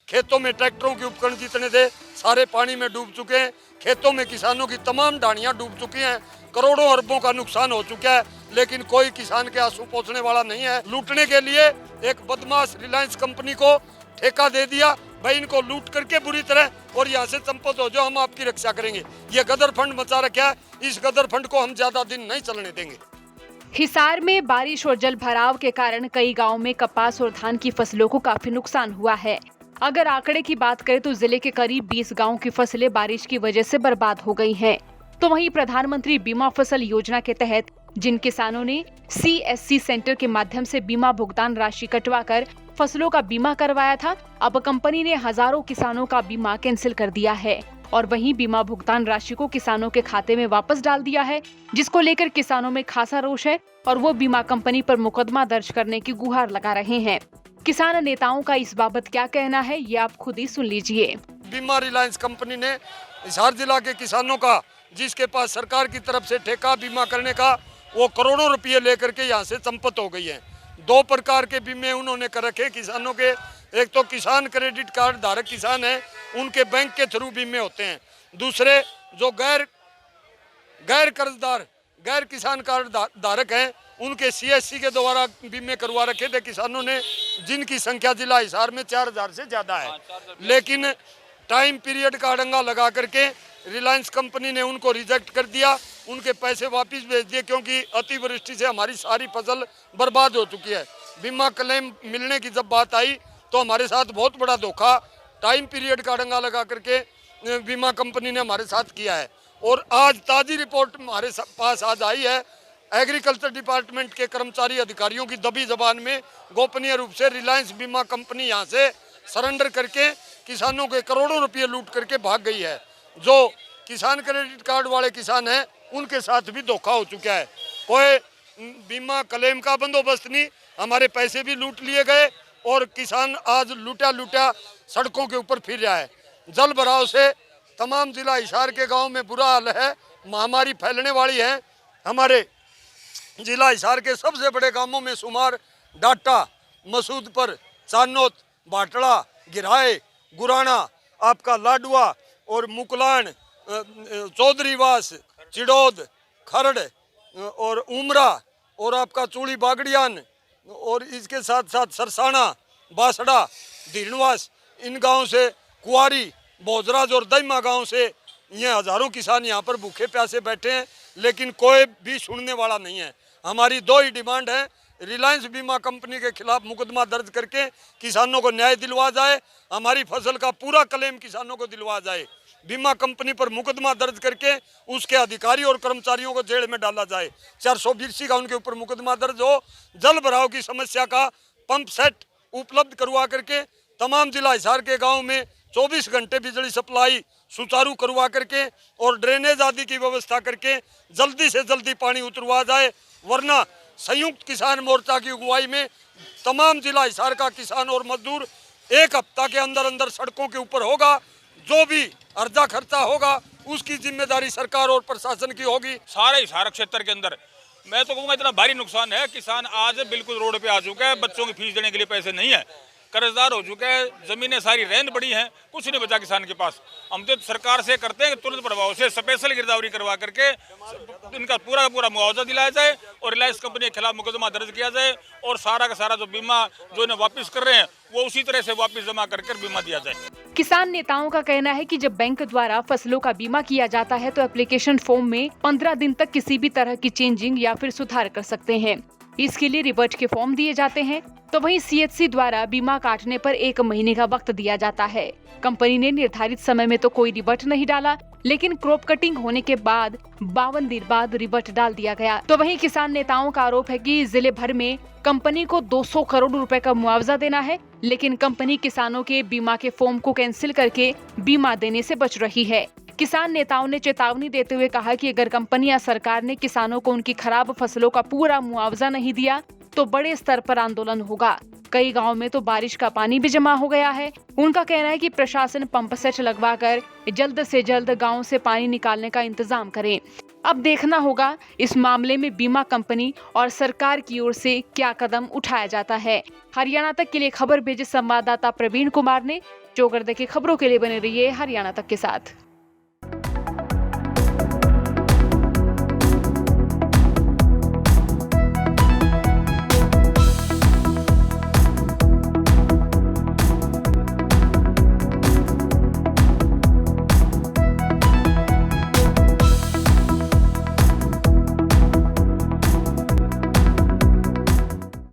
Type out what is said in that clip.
खेतों में ट्रैक्टरों के उपकरण जितने थे सारे पानी में डूब चुके हैं। खेतों में किसानों की तमाम ढाणियां डूब चुकी हैं। करोड़ों अरबों का नुकसान हो चुका है, लेकिन कोई किसान के आंसू पोंछने वाला नहीं है। लूटने के लिए एक बदमाश रिलायंस कंपनी को ठेका दे दिया, भाई इनको लूट करके बुरी तरह और यहाँ से संपत्ति हो जाओ, हम आपकी रक्षा करेंगे। ये गदर फंड मचा रखा है, इस गदर फंड को हम ज्यादा दिन नहीं चलने देंगे। हिसार में बारिश और जल भराव के कारण कई गांवों में कपास और धान की फसलों को काफी नुकसान हुआ है। अगर आंकड़े की बात करें तो जिले के करीब 20 गांवों की फसलें बारिश की वजह से बर्बाद हो गई हैं। तो वहीं प्रधानमंत्री बीमा फसल योजना के तहत जिन किसानों ने CSC सेंटर के माध्यम से बीमा भुगतान राशि कटवाकर फसलों का बीमा करवाया था, अब कंपनी ने हजारों किसानों का बीमा कैंसिल कर दिया है और वहीं बीमा भुगतान राशि को किसानों के खाते में वापस डाल दिया है, जिसको लेकर किसानों में खासा रोष है और वो बीमा कंपनी पर मुकदमा दर्ज करने की गुहार लगा रहे हैं। किसान नेताओं का इस बाबत क्या कहना है, ये आप खुद ही सुन लीजिए। बीमा रिलायंस कंपनी ने हिसार जिला के किसानों का, जिसके पास सरकार की तरफ से ठेका बीमा करने का, वो करोड़ों रुपये लेकर के यहाँ से संपत्ति हो गई है। 2 प्रकार के बीमे उन्होंने कर रखे किसानों के। एक तो किसान क्रेडिट कार्ड धारक किसान है, उनके बैंक के थ्रू बीमे होते हैं। दूसरे जो गैर कर्जदार गैर किसान कार्ड धारक हैं, उनके CSC के द्वारा बीमे करवा रखे थे किसानों ने, जिनकी संख्या जिला हिसार में 4000 से ज्यादा है। लेकिन टाइम पीरियड का अड़ंगा लगा करके रिलायंस कंपनी ने उनको रिजेक्ट कर दिया, उनके पैसे वापस भेज दिए, क्योंकि अतिवृष्टि से हमारी सारी फसल बर्बाद हो चुकी है। बीमा क्लेम मिलने की जब बात आई तो हमारे साथ बहुत बड़ा धोखा टाइम पीरियड का अड़ंगा लगा करके बीमा कंपनी ने हमारे साथ किया है। और आज ताज़ी रिपोर्ट हमारे पास आज आई है, एग्रीकल्चर डिपार्टमेंट के कर्मचारी अधिकारियों की दबी जबान में गोपनीय रूप से रिलायंस बीमा कंपनी यहाँ से सरेंडर करके किसानों के करोड़ों रुपये लूट करके भाग गई है। जो किसान क्रेडिट कार्ड वाले किसान हैं, उनके साथ भी धोखा हो चुका है। कोई बीमा क्लेम का बंदोबस्त नहीं, हमारे पैसे भी लूट लिए गए और किसान आज लूटा सड़कों के ऊपर फिर रहा है। जल भराव से तमाम जिला हिसार के गांव में बुरा हाल है, महामारी फैलने वाली है। हमारे जिला हिसार के सबसे बड़े गांवों में सुमार, डाटा, मसूदपुर, चानोत, भाटड़ा, गिराए, गुराना, आपका लाडुआ और मुकलान, चौधरीवास, चिड़ौद, खरड़ और उमरा और आपका चूड़ी बागड़ियान और इसके साथ साथ सरसाना, बासड़ा, धीरनवास, इन गांव से कुआरी, भोजराज और दईमा गांव से ये हजारों किसान यहाँ पर भूखे प्यासे बैठे हैं, लेकिन कोई भी सुनने वाला नहीं है। हमारी 2 ही डिमांड है, रिलायंस बीमा कंपनी के खिलाफ मुकदमा दर्ज करके किसानों को न्याय दिलवा जाए, हमारी फसल का पूरा क्लेम किसानों को दिलवा जाए, बीमा कंपनी पर मुकदमा दर्ज करके उसके अधिकारी और कर्मचारियों को जेल में डाला जाए, 420 का उनके ऊपर मुकदमा दर्ज हो, जल भराव की समस्या का पंप सेट उपलब्ध करवा करके तमाम जिला हिसार के गाँव में 24 घंटे बिजली सप्लाई सुचारू करवा करके और ड्रेनेज आदि की व्यवस्था करके जल्दी से जल्दी पानी उतरवा जाए, वरना संयुक्त किसान मोर्चा की अगुवाई में तमाम जिला हिसार का किसान और मजदूर 1 हफ्ता के अंदर अंदर सड़कों के ऊपर होगा। जो भी अर्जा खर्चा होगा उसकी जिम्मेदारी सरकार और प्रशासन की होगी। सारे हिसार क्षेत्र के अंदर मैं तो कहूँगा इतना भारी नुकसान है, किसान आज बिल्कुल रोड पे आ चुका है, बच्चों की फीस देने के लिए पैसे नहीं है, कर्जदार हो चुका है, जमीनें सारी रहन पड़ी हैं, कुछ नहीं बचा किसान के पास। हम तो सरकार से करते हैं कि तुरंत प्रभाव से स्पेशल गिरदावरी करवा करके इनका पूरा का पूरा मुआवजा दिलाया जाए और रिलायंस कंपनी के खिलाफ मुकदमा दर्ज किया जाए और सारा का सारा जो बीमा जो इन्हें वापस कर रहे हैं वो उसी तरह से वापस जमा करके बीमा दिया जाए। किसान नेताओं का कहना है कि जब बैंक द्वारा फसलों का बीमा किया जाता है तो एप्लीकेशन फॉर्म में 15 दिन तक किसी भी तरह की चेंजिंग या फिर सुधार कर सकते हैं। इसके लिए रिवर्ट के फॉर्म दिए जाते हैं। तो वहीं CHC द्वारा बीमा काटने पर 1 महीने का वक्त दिया जाता है। कंपनी ने निर्धारित समय में तो कोई रिवर्ट नहीं डाला, लेकिन क्रॉप कटिंग होने के बाद 52 दिन बाद रिवर्ट डाल दिया गया। तो वहीं किसान नेताओं का आरोप है कि जिले भर में कंपनी को 200 करोड़ रुपए का मुआवजा देना है, लेकिन कंपनी किसानों के बीमा के फॉर्म को कैंसिल करके बीमा देने से बच रही है। किसान नेताओं ने चेतावनी देते हुए कहा कि अगर कंपनी या सरकार ने किसानों को उनकी खराब फसलों का पूरा मुआवजा नहीं दिया तो बड़े स्तर पर आंदोलन होगा। कई गांव में तो बारिश का पानी भी जमा हो गया है। उनका कहना है कि प्रशासन पंप सेट लगवाकर जल्द से जल्द गांव से पानी निकालने का इंतजाम करे। अब देखना होगा इस मामले में बीमा कंपनी और सरकार की ओर से क्या कदम उठाया जाता है। हरियाणा तक के लिए खबर भेजे संवाददाता प्रवीण कुमार ने। चौगरदे की खबरों के लिए बने रहिए हरियाणा तक के साथ।